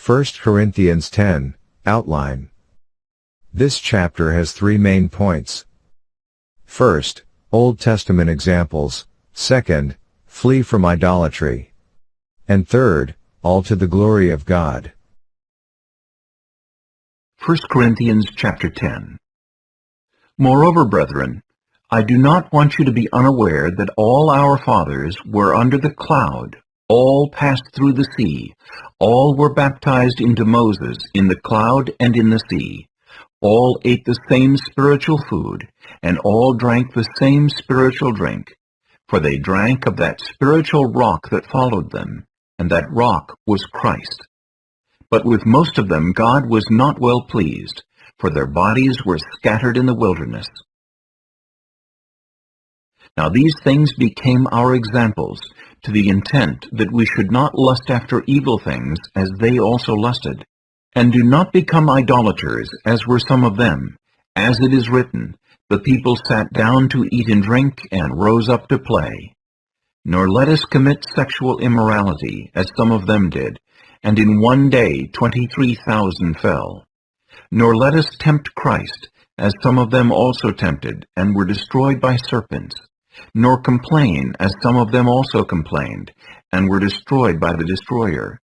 1 Corinthians 10, Outline. This chapter has three main points. First, Old Testament examples. Second, flee from idolatry. And third, all to the glory of God. 1 Corinthians chapter 10. Moreover, brethren, I do not want you to be unaware that all our fathers were under the cloud, all passed through the sea, all were baptized into Moses in the cloud and in the sea, all ate the same spiritual food, and all drank the same spiritual drink, for they drank of that spiritual rock that followed them, and that rock was Christ. But with most of them God was not well pleased, for their bodies were scattered in the wilderness. Now these things became our examples, to the intent that we should not lust after evil things as they also lusted. And do not become idolaters, as were some of them. As it is written, the people sat down to eat and drink, and rose up to play. Nor let us commit sexual immorality, as some of them did, and in one day 23,000 fell. Nor let us tempt Christ, as some of them also tempted, and were destroyed by serpents. Nor complain, as some of them also complained, and were destroyed by the destroyer.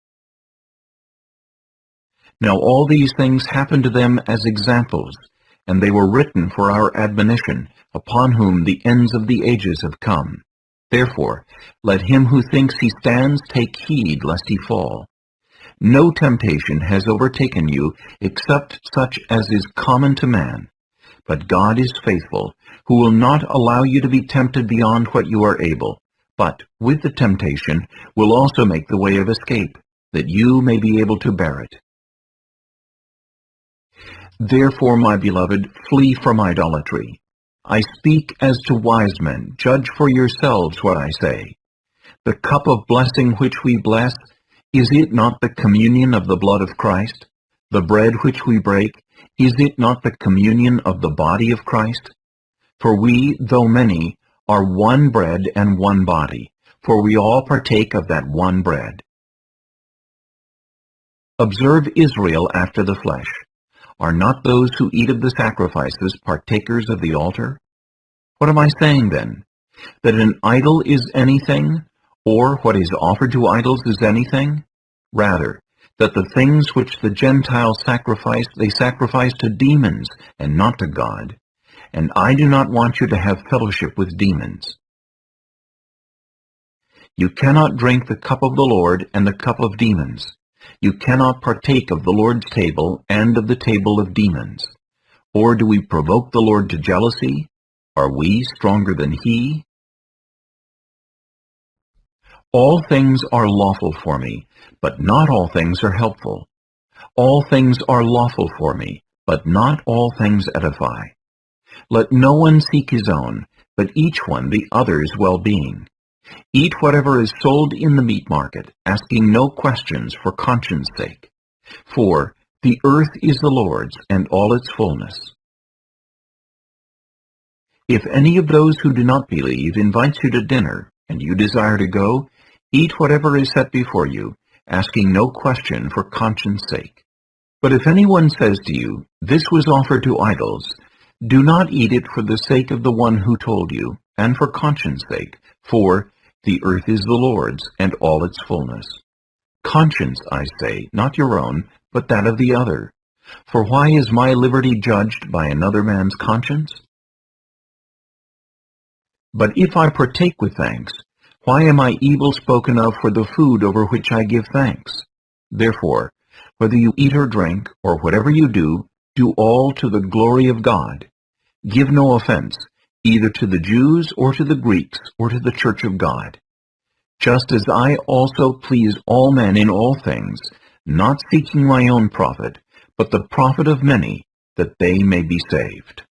Now all these things happened to them as examples, and they were written for our admonition, upon whom the ends of the ages have come. Therefore, let him who thinks he stands take heed lest he fall. No temptation has overtaken you except such as is common to man. But God is faithful, who will not allow you to be tempted beyond what you are able, but with the temptation will also make the way of escape, that you may be able to bear it. Therefore, my beloved, flee from idolatry. I speak as to wise men. Judge for yourselves what I say. The cup of blessing which we bless, is it not the communion of the blood of Christ? The bread which we break, is it not the communion of the body of Christ? For we, though many, are one bread and one body, for we all partake of that one bread. Observe Israel after the flesh. Are not those who eat of the sacrifices partakers of the altar? What am I saying then? That an idol is anything, or what is offered to idols is anything? Rather, that the things which the Gentiles sacrifice, they sacrifice to demons, and not to God. And I do not want you to have fellowship with demons. You cannot drink the cup of the Lord and the cup of demons. You cannot partake of the Lord's table and of the table of demons. Or do we provoke the Lord to jealousy? Are we stronger than he? All things are lawful for me, but not all things are helpful. All things are lawful for me, but not all things edify. Let no one seek his own, but each one the other's well-being. Eat whatever is sold in the meat market, asking no questions for conscience sake. For the earth is the Lord's, and all its fullness. If any of those who do not believe invites you to dinner, and you desire to go, eat whatever is set before you, asking no question for conscience sake. But if anyone says to you, "This was offered to idols," do not eat it for the sake of the one who told you, and for conscience sake, for the earth is the Lord's, and all its fullness. Conscience, I say, not your own, but that of the other. For why is my liberty judged by another man's conscience? But if I partake with thanks, why am I evil spoken of for the food over which I give thanks? Therefore, whether you eat or drink, or whatever you do all to the glory of God. Give no offense, either to the Jews or to the Greeks or to the church of God. Just as I also please all men in all things, not seeking my own profit, but the profit of many, that they may be saved.